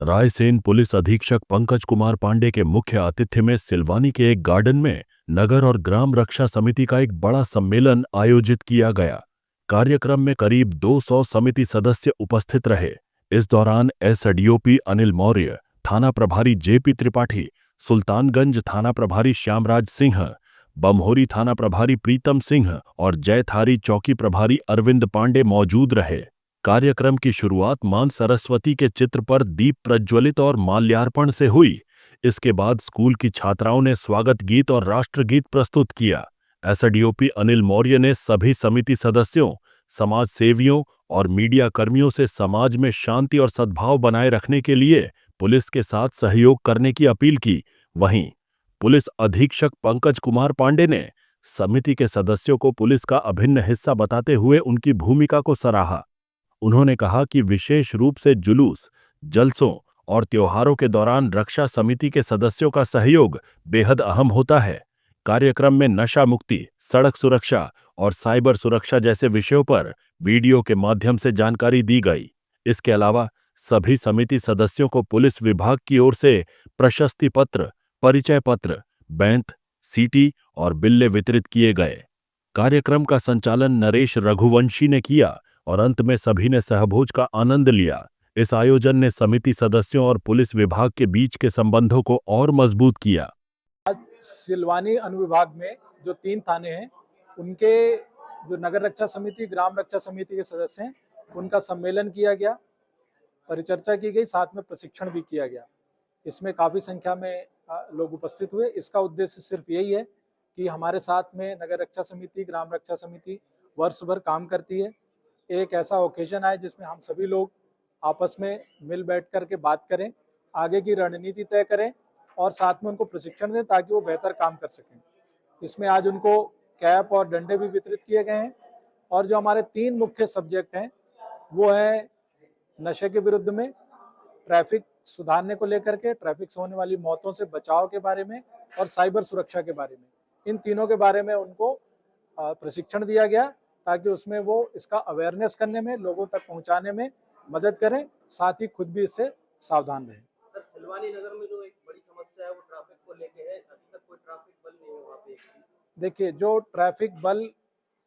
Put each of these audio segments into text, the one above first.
Raisen police अधीक्षक पंकज कुमार पांडे के मुख्य आतिथ्य में सिलवानी के एक गार्डन में नगर और ग्राम रक्षा समिति का एक बड़ा सम्मेलन आयोजित किया गया। कार्यक्रम में करीब 200 समिति सदस्य उपस्थित रहे। इस दौरान एसडीओपी अनिल मौर्य, थाना प्रभारी जेपी त्रिपाठी, सुल्तानगंज थाना प्रभारी श्यामराज सिंह, बमहोरी थाना प्रभारी प्रीतम सिंह और जयथारी चौकी प्रभारी अरविंद पांडे मौजूद रहे। कार्यक्रम की शुरुआत मां सरस्वती के चित्र पर दीप प्रज्वलित और माल्यार्पण से हुई। इसके बाद स्कूल की छात्राओं ने स्वागत गीत और राष्ट्रगीत प्रस्तुत किया। एसडीओपी अनिल मौर्य ने सभी समिति सदस्यों, समाज सेवियों और मीडिया कर्मियों से समाज में शांति और सद्भाव बनाए रखने के लिए पुलिस के साथ सहयोग करने की अपील की। वहीं पुलिस अधीक्षक पंकज कुमार पांडे ने समिति के सदस्यों को पुलिस का अभिन्न हिस्सा बताते हुए उनकी भूमिका को सराहा। उन्होंने कहा कि विशेष रूप से जुलूस, जलसों और त्योहारों के दौरान रक्षा समिति के सदस्यों का सहयोग बेहद अहम होता है। कार्यक्रम में नशा मुक्ति, सड़क सुरक्षा और साइबर सुरक्षा जैसे विषयों पर वीडियो के माध्यम से जानकारी दी गई। इसके अलावा सभी समिति सदस्यों को पुलिस विभाग की ओर से प्रशस्ति पत्र, परिचय पत्र, बैंत, सीटी और बिल्ले वितरित किए गए। कार्यक्रम का संचालन नरेश रघुवंशी ने किया और अंत में सभी ने सहभोज का आनंद लिया। इस आयोजन ने समिति सदस्यों और पुलिस विभाग के बीच के संबंधों को और मजबूत किया। सिलवानी अनुविभाग में जो 3 थाने हैं, उनके जो नगर रक्षा समिति, ग्राम रक्षा समिति के सदस्य हैं, उनका सम्मेलन किया गया, परिचर्चा की गई, साथ में प्रशिक्षण भी किया गया। इसमें काफी संख्या में लोग उपस्थित हुए। इसका उद्देश्य सिर्फ यही है कि हमारे साथ में नगर रक्षा समिति, ग्राम रक्षा समिति वर्ष भर काम करती है। एक ऐसा ओकेजन आए जिसमें हम सभी लोग आपस में मिल बैठ करके बात करें, आगे की रणनीति तय करें और साथ में उनको प्रशिक्षण दें ताकि वो बेहतर काम कर सकें। इसमें आज उनको कैप और डंडे भी वितरित किए गए हैं और जो हमारे 3 मुख्य सब्जेक्ट हैं वो है नशे के विरुद्ध में, ट्रैफिक सुधारने को लेकर के, ट्रैफिक से होने वाली मौतों से बचाव के बारे में और साइबर सुरक्षा के बारे में। इन तीनों के बारे में उनको प्रशिक्षण दिया गया ताकि उसमें वो इसका अवेयरनेस करने में, लोगों तक पहुंचाने में मदद करें, साथ ही खुद भी इससे सावधान रहें। सर, सिलवानी नगर में जो एक बड़ी समस्या है वो ट्रैफिक को लेके है। अभी तक कोई ट्रैफिक बल नहीं है वहाँ पे। देखिए, जो ट्रैफिक बल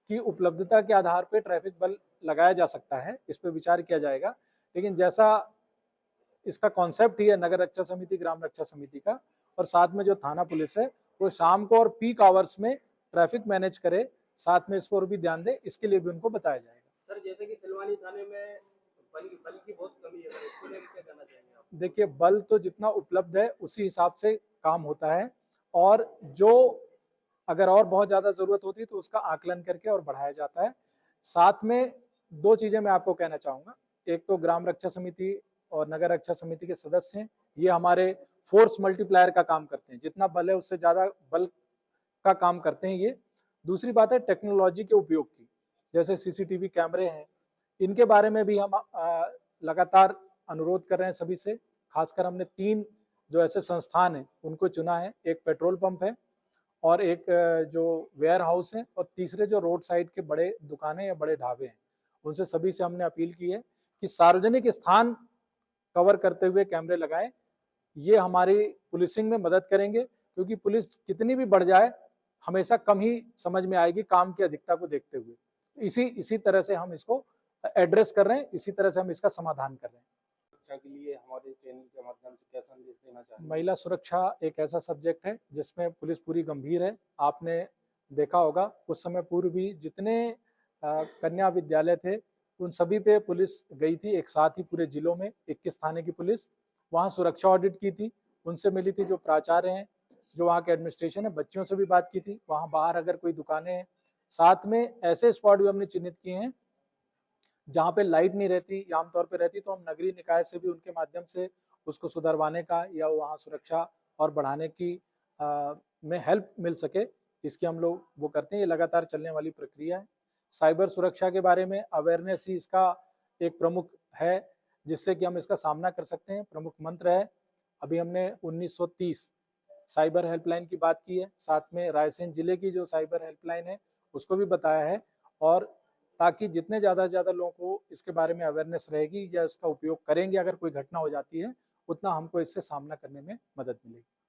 की उपलब्धता के आधार पे ट्रैफिक बल लगाया जा सकता है, इस पे विचार किया जाएगा। लेकिन जैसा इसका कॉन्सेप्ट ही है नगर रक्षा समिति, ग्राम रक्षा समिति का, और साथ में जो थाना पुलिस है वो शाम को और पीक आवर्स में ट्रैफिक मैनेज करे, साथ में इस पर भी ध्यान दे, इसके लिए भी उनको बताया जाएगा। सर, जैसे कि सिलवानी थाने में बल की बहुत कमी है, इसको लेकर क्या कहना चाहेंगे आप? देखिए, बल तो जितना उपलब्ध है उसी हिसाब से काम होता है और जो अगर और बहुत ज्यादा जरूरत होती है तो उसका आकलन करके और बढ़ाया जाता है। साथ में 2 चीजें मैं आपको कहना चाहूंगा। एक तो ग्राम रक्षा समिति और नगर रक्षा समिति के सदस्य हैं, ये हमारे फोर्स मल्टीप्लायर का काम करते हैं, जितना बल है उससे ज्यादा बल का काम करते हैं ये। दूसरी बात है टेक्नोलॉजी के उपयोग की, जैसे सीसीटीवी कैमरे हैं, इनके बारे में भी हम लगातार अनुरोध कर रहे हैं सभी से। खासकर हमने 3 जो ऐसे संस्थान हैं उनको चुना है, एक पेट्रोल पंप है और एक जो वेयर हाउस है और तीसरे जो रोड साइड के बड़े दुकानें या बड़े ढाबे हैं, उनसे सभी से हमने अपील की है कि सार्वजनिक स्थान कवर करते हुए कैमरे लगाएं। ये हमारी पुलिसिंग में मदद करेंगे, क्योंकि पुलिस कितनी भी बढ़ जाए हमेशा कम ही समझ में आएगी काम की अधिकता को देखते हुए। इसी तरह से हम इसको एड्रेस कर रहे हैं, इसी तरह से हम इसका समाधान कर रहे हैं। सुरक्षा के लिए हमारे चैनल के माध्यम से क्या संदेश देना चाहेंगे? महिला सुरक्षा एक ऐसा सब्जेक्ट है जिसमें पुलिस पूरी गंभीर है। आपने देखा होगा कुछ समय पूर्व भी जितने कन्या विद्यालय थे उन सभी पे पुलिस गई थी, एक साथ ही पूरे जिलों में 21 थाने की पुलिस वहाँ सुरक्षा ऑडिट की थी, उनसे मिली थी जो प्राचार्य हैं, जो वहाँ के एडमिनिस्ट्रेशन है, बच्चियों से भी बात की थी। वहाँ बाहर अगर कोई दुकानें हैं, साथ में ऐसे स्पॉट भी हमने चिन्हित किए हैं जहाँ पे लाइट नहीं रहती या आमतौर पे रहती, तो हम नगरीय निकाय से भी उनके माध्यम से उसको सुधरवाने का या वहाँ सुरक्षा और बढ़ाने की में हेल्प मिल सके, इसकी हम लोग वो करते हैं। ये लगातार चलने वाली प्रक्रिया है। साइबर सुरक्षा के बारे में अवेयरनेस ही इसका एक प्रमुख है जिससे कि हम इसका सामना कर सकते हैं, प्रमुख मंत्र है। अभी हमने 1930 साइबर हेल्पलाइन की बात की है, साथ में रायसेन जिले की जो साइबर हेल्पलाइन है उसको भी बताया है, और ताकि जितने ज़्यादा से ज़्यादा लोगों को इसके बारे में अवेयरनेस रहेगी या इसका उपयोग करेंगे अगर कोई घटना हो जाती है, उतना हमको इससे सामना करने में मदद मिलेगी।